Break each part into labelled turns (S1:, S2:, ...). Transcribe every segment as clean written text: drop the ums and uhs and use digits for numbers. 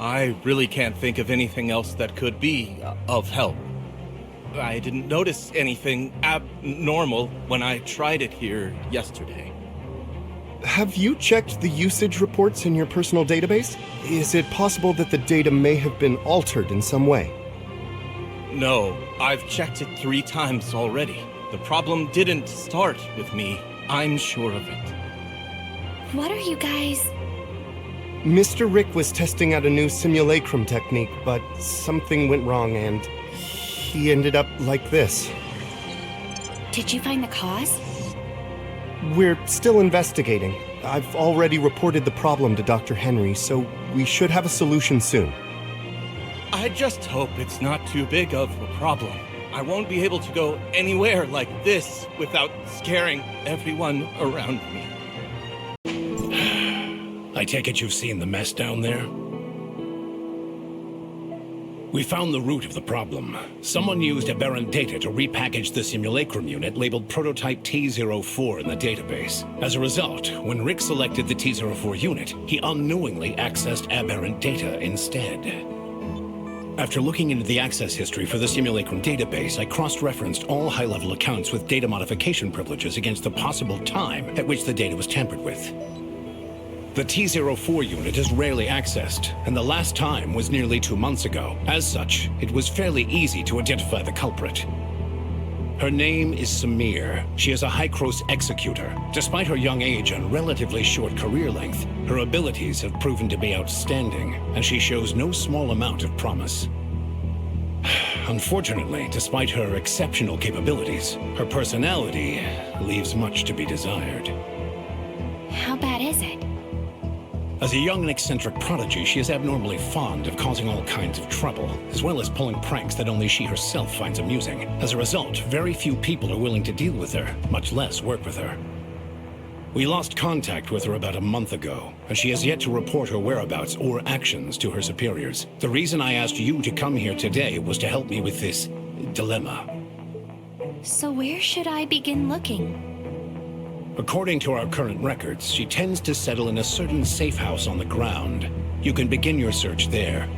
S1: I really can't think of anything else that could be of help. I didn't notice anything abnormal when I tried it here yesterday.
S2: Have you checked the usage reports in your personal database? Is it possible that the data may have been altered in some way?
S1: No, I've checked it 3 times already. The problem didn't start with me. I'm sure of it.
S3: What are you guys...
S2: Mr. Rick was testing out a new simulacrum technique, but something went wrong and he ended up like this.
S3: Did you find the cause?
S2: We're still investigating. I've already reported the problem to Dr. Henry, so we should have a solution soon.
S1: I just hope it's not too big of a problem. I won't be able to go anywhere like this without scaring everyone around me.
S4: I take it you've seen the mess down there? We found the root of the problem. Someone used aberrant data to repackage the simulacrum unit labeled prototype T04 in the database. As a result, when Rick selected the T04 unit, he unknowingly accessed aberrant data instead. After looking into the access history for the simulacrum database, I cross-referenced all high-level accounts with data modification privileges against the possible time at which the data was tampered with. The T04 unit is rarely accessed, and the last time was nearly 2 months ago. As such, it was fairly easy to identify the culprit. Her name is Samir. She is a High-Cross executor. Despite her young age and relatively short career length, her abilities have proven to be outstanding, and she shows no small amount of promise. Unfortunately, despite her exceptional capabilities, her personality leaves much to be desired.
S3: How bad is it?
S4: As a young and eccentric prodigy, she is abnormally fond of causing all kinds of trouble, as well as pulling pranks that only she herself finds amusing. As a result, very few people are willing to deal with her, much less work with her. We lost contact with her about a month ago, and she has yet to report her whereabouts or actions to her superiors. The reason I asked you to come here today was to help me with this dilemma.
S3: So where should I begin looking?
S4: According to our current records, she tends to settle in a certain safe house on the ground. You can begin your search there.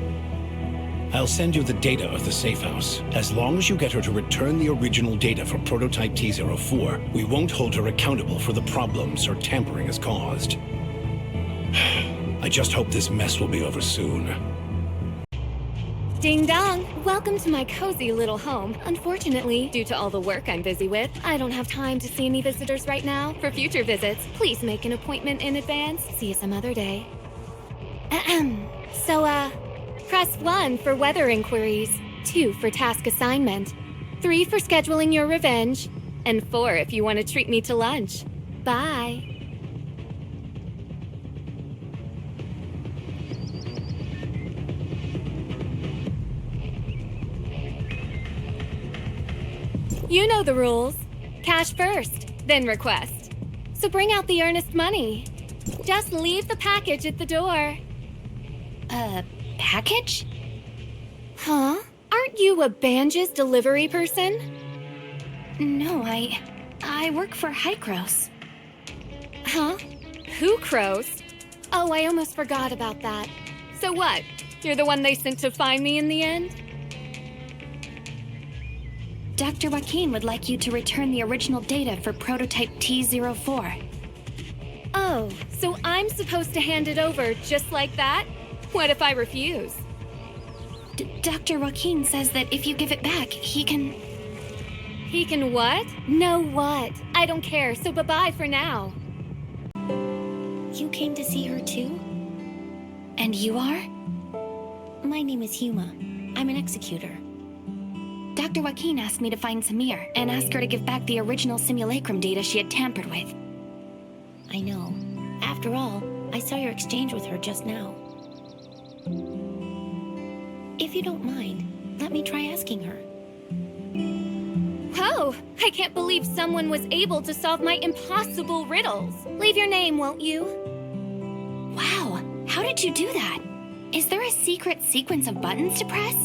S4: I'll send you the data of the safe house. As long as you get her to return the original data for prototype T04, we won't hold her accountable for the problems her tampering has caused. I just hope this mess will be over soon.
S3: Ding dong! Welcome to my cozy little home. Unfortunately, due to all the work I'm busy with, I don't have time to see any visitors right now. For future visits, please make an appointment in advance. See you some other day. Press 1 for weather inquiries, 2 for task assignment, 3 for scheduling your revenge, and 4 if you want to treat me to lunch. Bye. You know the rules. Cash first, then request. So bring out the earnest money. Just leave the package at the door. Package? Huh? Aren't you a Banja's delivery person? No, I work for High-Cross. Huh? Who Crows? Oh, I almost forgot about that. So what? You're the one they sent to find me in the end? Dr. Joaquin would like you to return the original data for prototype T04. Oh, so I'm supposed to hand it over just like that? What if I refuse? Dr. Joaquin says that if you give it back, he can... He can what? No what? I don't care, so bye-bye for now. You came to see her too? And you are? My name is Huma. I'm an executor. Dr. Joaquin asked me to find Samir and ask her to give back the original simulacrum data she had tampered with. I know. After all, I saw your exchange with her just now. If you don't mind, let me try asking her. Oh, I can't believe someone was able to solve my impossible riddles. Leave your name, won't you? Wow, how did you do that? Is there a secret sequence of buttons to press?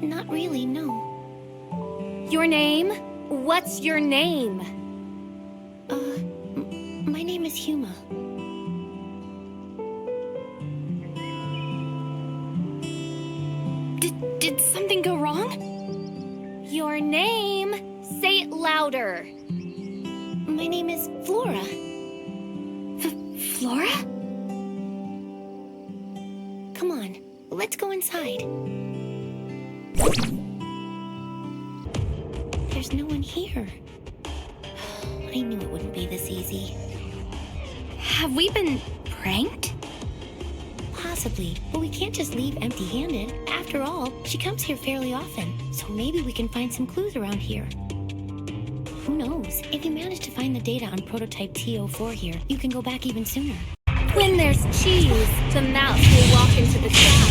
S3: Not really, no. Your name? What's your name? My name is Huma. Did something go wrong? Your name. Say it louder.
S5: My name is Flora.
S3: Flora?
S5: Come on, let's go inside. There's no one here. I knew it wouldn't be this easy.
S3: Have we been pranked?
S5: Possibly, but we can't just leave empty-handed. After all, she comes here fairly often, so maybe we can find some clues around here. Who knows? If you manage to find the data on prototype T04 here, you can go back even sooner.
S3: When there's cheese, the mouse will walk into the trap.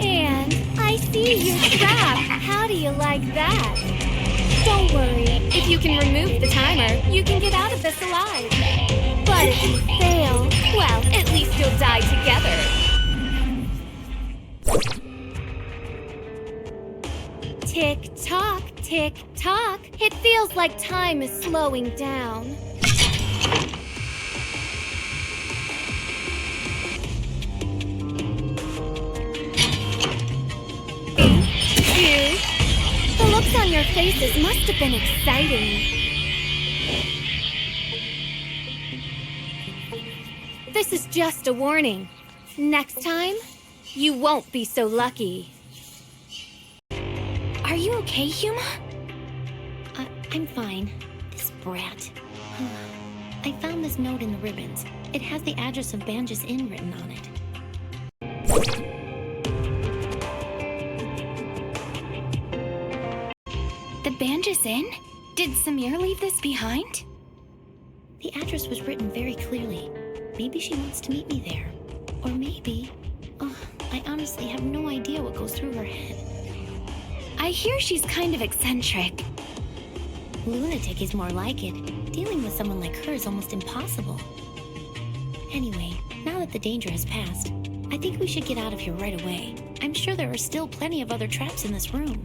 S3: And I see your trap. How do you like that? Don't worry. If you can remove the timer, you can get out of this alive. But if you fail, well, at least you'll die together. Tick-tock, tick-tock. It feels like time is slowing down. The looks on your faces must have been exciting. This is just a warning. Next time, you won't be so lucky. Are you okay, Huma?
S5: I'm fine. This brat. I found this note in the ribbons. It has the address of Banjas Inn written on it.
S3: The Banjas Inn? Did Samir leave this behind?
S5: The address was written very clearly. Maybe she wants to meet me there. Or maybe... Oh, I honestly have no idea what goes through her head.
S3: I hear she's kind of eccentric.
S5: Lunatic is more like it. Dealing with someone like her is almost impossible. Anyway, now that the danger has passed, I think we should get out of here right away. I'm sure there are still plenty of other traps in this room.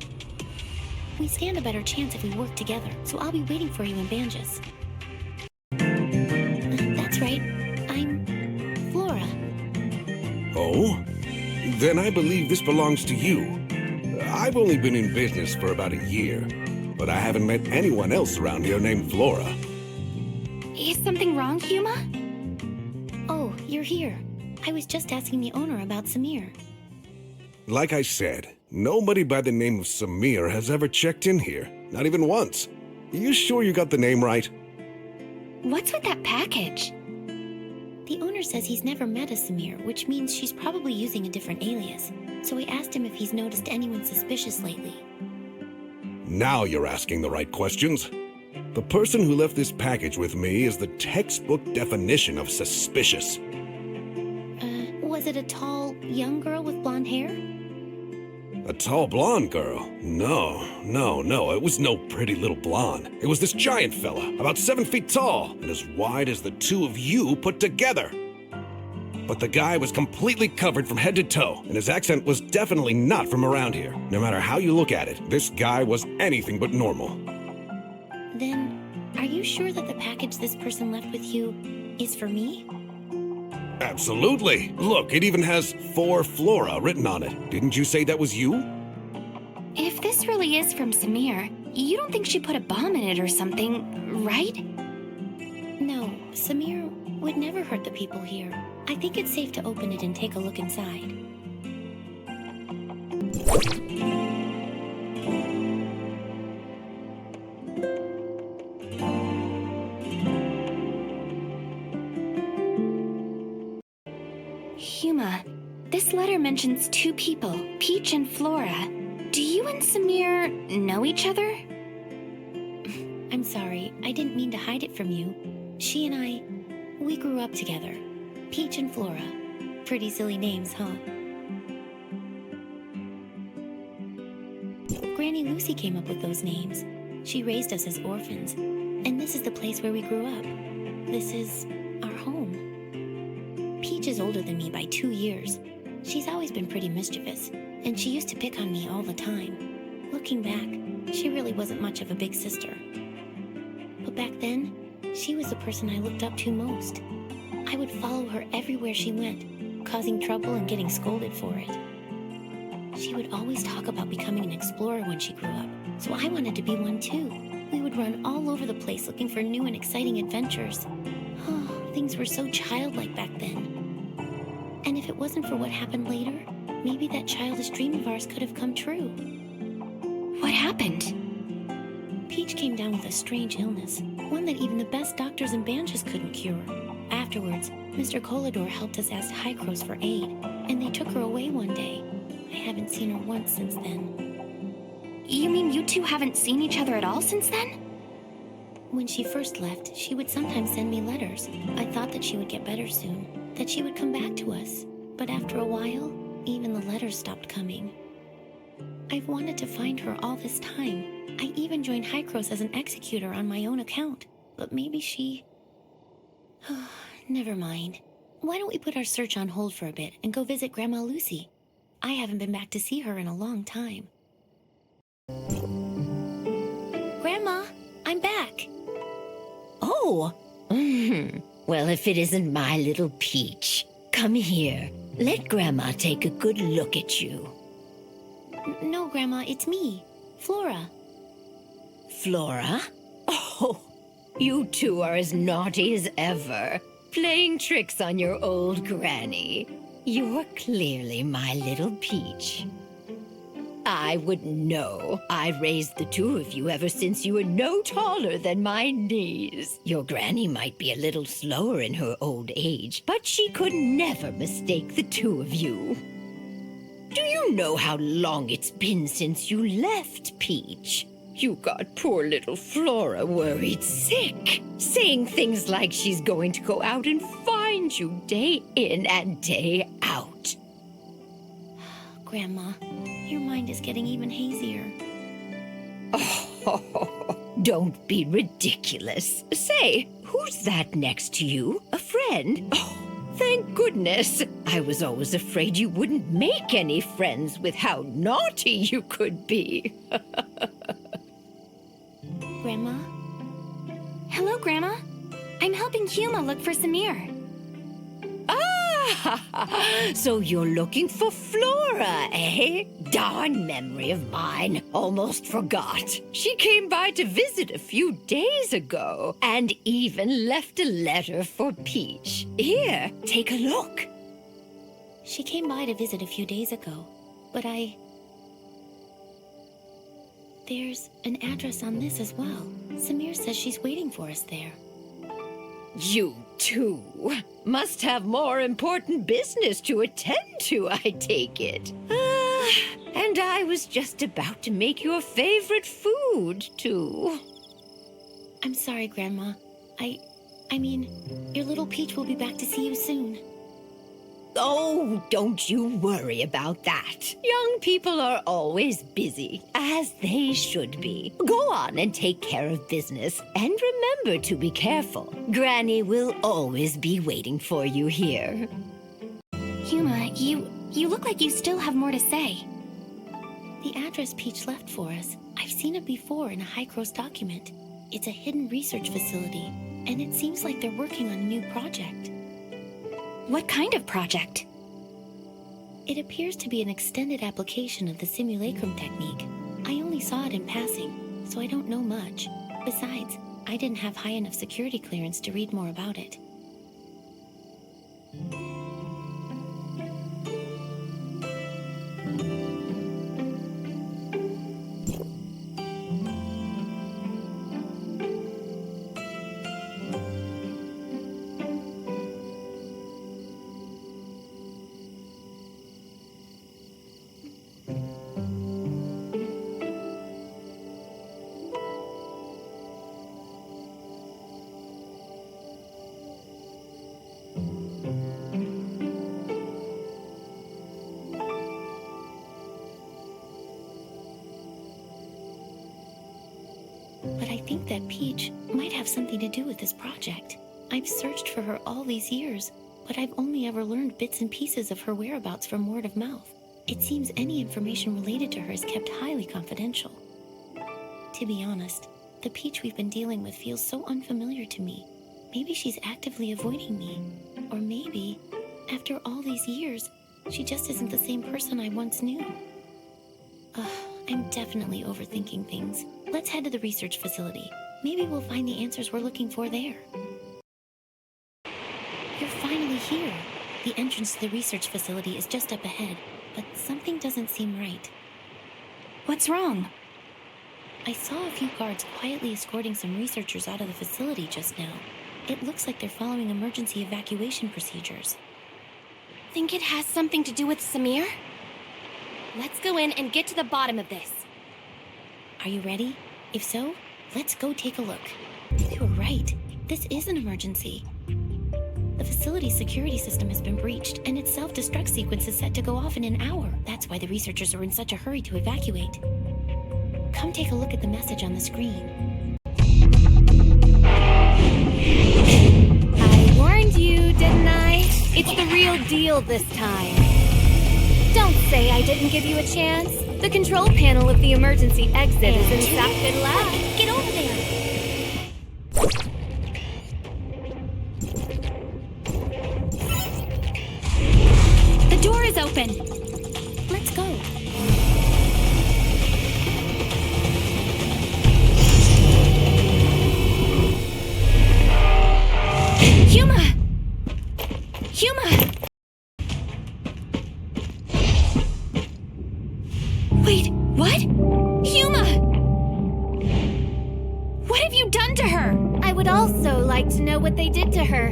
S5: We stand a better chance if we work together, so I'll be waiting for you in Banjas. That's right. I'm... Flora.
S6: Oh? Then I believe this belongs to you. I've only been in business for about a year, but I haven't met anyone else around here named Flora.
S3: Is something wrong, Huma?
S5: Oh, you're here. I was just asking the owner about Samir.
S6: Like I said, nobody by the name of Samir has ever checked in here. Not even once. Are you sure you got the name right?
S3: What's with that package?
S5: The owner says he's never met a Samir, which means she's probably using a different alias. So I asked him if he's noticed anyone suspicious lately.
S6: Now you're asking the right questions. The person who left this package with me is the textbook definition of suspicious.
S5: Was it a tall, young girl with blonde hair?
S6: A tall blonde girl? No. It was no pretty little blonde. It was this giant fella, about 7 feet tall, and as wide as the two of you put together. But the guy was completely covered from head to toe, and his accent was definitely not from around here. No matter how you look at it, this guy was anything but normal.
S5: Then, are you sure that the package this person left with you is for me?
S6: Absolutely. Look, it even has "For Flora" written on it. Didn't you say that was you?
S3: If this really is from Samir, you don't think she put a bomb in it or something, right?
S5: No, Samir would never hurt the people here. I think it's safe to open it and take a look inside.
S3: Huma, this letter mentions two people, Peach and Flora. Do you and Samir know each other?
S5: I'm sorry, I didn't mean to hide it from you. She and I, we grew up together. Peach and Flora. Pretty silly names, huh? Granny Lucy came up with those names. She raised us as orphans, and this is the place where we grew up. This is our home. Peach is older than me by 2 years. She's always been pretty mischievous, and she used to pick on me all the time. Looking back, she really wasn't much of a big sister. But back then, she was the person I looked up to most. I would follow her everywhere she went, causing trouble and getting scolded for it. She would always talk about becoming an explorer when she grew up, so I wanted to be one too. We would run all over the place looking for new and exciting adventures. Oh, things were so childlike back then. And if it wasn't for what happened later, maybe that childish dream of ours could have come true.
S3: What happened?
S5: Peach came down with a strange illness, one that even the best doctors and bandages couldn't cure. Afterwards, Mr. Colador helped us ask Hycros for aid, and they took her away one day. I haven't seen her once since then.
S3: You mean you two haven't seen each other at all since then?
S5: When she first left, she would sometimes send me letters. I thought that she would get better soon, that she would come back to us. But after a while, even the letters stopped coming. I've wanted to find her all this time. I even joined Hycros as an executor on my own account. But maybe she... Never mind. Why don't we put our search on hold for a bit and go visit Grandma Lucy? I haven't been back to see her in a long time. Grandma, I'm back.
S7: Oh, well, if it isn't my little Peach. Come here. Let Grandma take a good look at you.
S5: No, Grandma, it's me, Flora.
S7: Flora? Oh, you two are as naughty as ever, playing tricks on your old granny. You're clearly my little Peach. I wouldn't know. I raised the two of you ever since you were no taller than my knees. Your granny might be a little slower in her old age, but she could never mistake the two of you. Do you know how long it's been since you left, Peach? You got poor little Flora worried sick, saying things like she's going to go out and find you day in and day out.
S5: Grandma, your mind is getting even hazier.
S7: Oh, don't be ridiculous. Say, who's that next to you? A friend? Oh, thank goodness. I was always afraid you wouldn't make any friends with how naughty you could be.
S5: Grandma?
S3: Hello, Grandma. I'm helping Huma look for Samir.
S7: Ah, so you're looking for Flora, eh? Darn memory of mine. Almost forgot. She came by to visit a few days ago and even left a letter for Peach. Here, take a look.
S5: She came by to visit a few days ago, but There's an address on this as well. Samir says she's waiting for us there.
S7: You two must have more important business to attend to, I take it. And I was just about to make your favorite food, too.
S5: I'm sorry, Grandma. I mean, your little Peach will be back to see you soon.
S7: Oh, don't you worry about that. Young people are always busy, as they should be. Go on and take care of business, and remember to be careful. Granny will always be waiting for you here.
S3: Huma, you look like you still have more to say.
S5: The address Peach left for us, I've seen it before in a Hycros document. It's a hidden research facility, and it seems like they're working on a new project.
S3: What kind of project?
S5: It appears to be an extended application of the simulacrum technique. I only saw it in passing, so I don't know much. Besides, I didn't have high enough security clearance to read more about it. But I think that Peach might have something to do with this project. I've searched for her all these years, but I've only ever learned bits and pieces of her whereabouts from word of mouth. It seems any information related to her is kept highly confidential. To be honest, the Peach we've been dealing with feels so unfamiliar to me. Maybe she's actively avoiding me. Or maybe, after all these years, she just isn't the same person I once knew. I'm definitely overthinking things. Let's head to the research facility. Maybe we'll find the answers we're looking for there. You're finally here. The entrance to the research facility is just up ahead, but something doesn't seem right.
S3: What's wrong?
S5: I saw a few guards quietly escorting some researchers out of the facility just now. It looks like they're following emergency evacuation procedures.
S3: Think it has something to do with Samir? Let's go in and get to the bottom of this.
S5: Are you ready? If so, let's go take a look. You were right. This is an emergency. The facility's security system has been breached, and its self-destruct sequence is set to go off in an hour. That's why the researchers are in such a hurry to evacuate. Come take a look at the message on the screen.
S3: I warned you, didn't I? It's the real deal this time. Don't say I didn't give you a chance. The control panel of the emergency exit is in Sapfin Lab.
S5: Get over there!
S3: The door is open.
S5: Let's go.
S3: Huma! Huma! Wait, what? Huma! What have you done to her? I would also like to know what they did to her.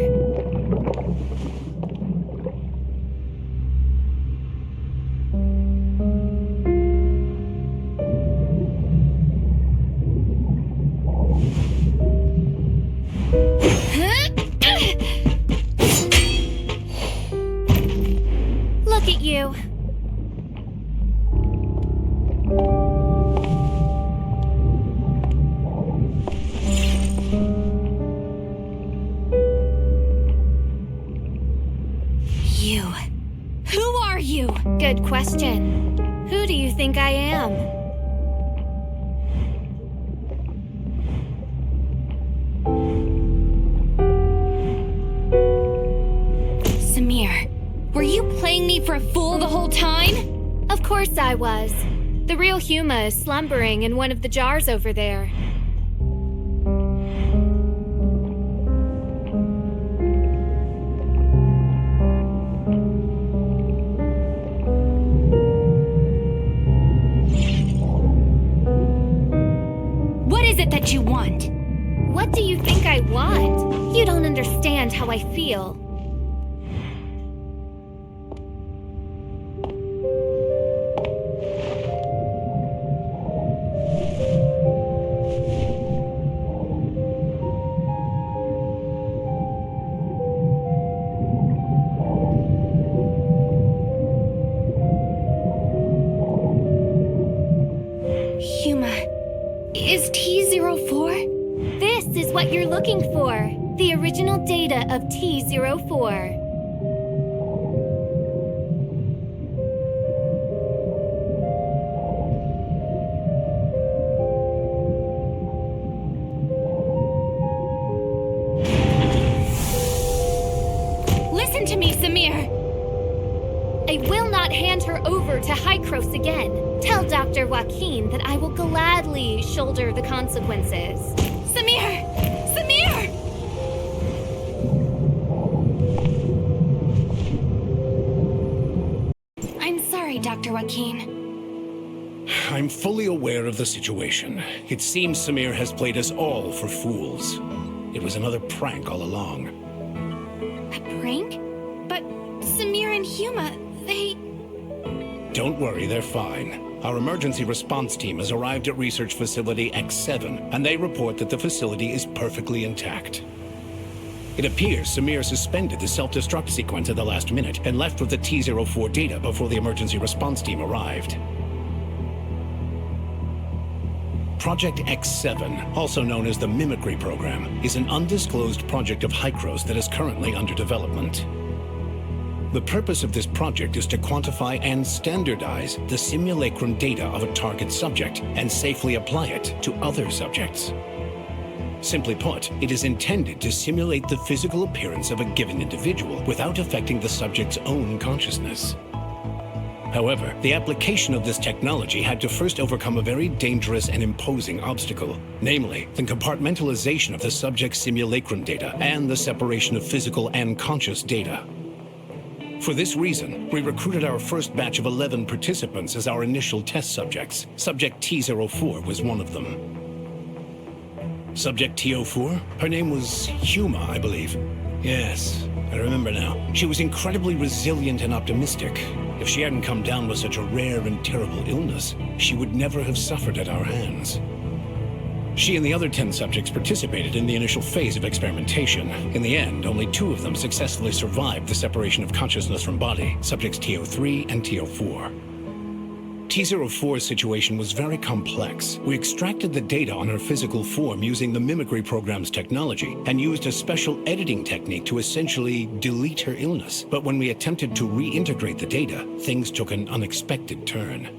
S3: Look at you. You. Who are you? Good question. Who do you think I am? Samir, were you playing me for a fool the whole time? Of course I was. The real Huma is slumbering in one of the jars over there. What is it that you want? What do you think I want? You don't understand how I feel. Huma, is T04? This is what you're looking for. The original data of T04. Listen to me, Samir. I will not hand her over to Hykros again. Tell Dr. Joaquin that I will gladly shoulder the consequences. Samir! Samir! I'm sorry, Dr. Joaquin.
S4: I'm fully aware of the situation. It seems Samir has played us all for fools. It was another prank all along.
S3: A prank? But Samir and Huma, they...
S4: Don't worry, they're fine. Our emergency response team has arrived at research facility X7, and they report that the facility is perfectly intact. It appears Samir suspended the self-destruct sequence at the last minute and left with the T04 data before the emergency response team arrived. Project X7, also known as the Mimicry Program, is an undisclosed project of Hykros that is currently under development. The purpose of this project is to quantify and standardize the simulacrum data of a target subject and safely apply it to other subjects. Simply put, it is intended to simulate the physical appearance of a given individual without affecting the subject's own consciousness. However, the application of this technology had to first overcome a very dangerous and imposing obstacle, namely, the compartmentalization of the subject's simulacrum data and the separation of physical and conscious data. For this reason, we recruited our first batch of 11 participants as our initial test subjects. Subject T04 was one of them. Subject T04? Her name was Huma, I believe. Yes, I remember now. She was incredibly resilient and optimistic. If she hadn't come down with such a rare and terrible illness, she would never have suffered at our hands. She and the other 10 subjects participated in the initial phase of experimentation. In the end, only 2 of them successfully survived the separation of consciousness from body, subjects T03 and T04. T04's situation was very complex. We extracted the data on her physical form using the mimicry program's technology and used a special editing technique to essentially delete her illness. But when we attempted to reintegrate the data, things took an unexpected turn.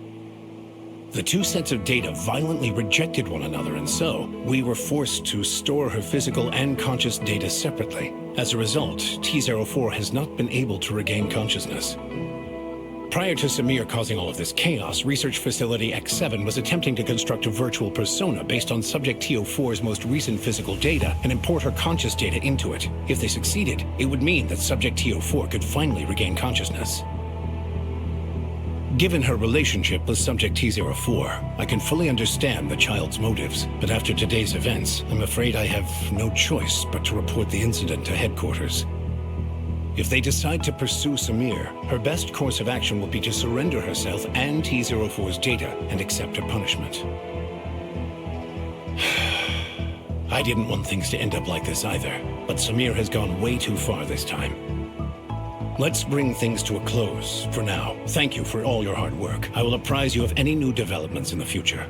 S4: The 2 sets of data violently rejected one another, and so we were forced to store her physical and conscious data separately. As a result, T04 has not been able to regain consciousness. Prior to Samir causing all of this chaos, Research Facility X7 was attempting to construct a virtual persona based on Subject T04's most recent physical data and import her conscious data into it. If they succeeded, it would mean that Subject T04 could finally regain consciousness. Given her relationship with Subject T04, I can fully understand the child's motives, but after today's events, I'm afraid I have no choice but to report the incident to headquarters. If they decide to pursue Samir, her best course of action will be to surrender herself and T04's data and accept her punishment. I didn't want things to end up like this either, but Samir has gone way too far this time. Let's bring things to a close for now. Thank you for all your hard work. I will apprise you of any new developments in the future.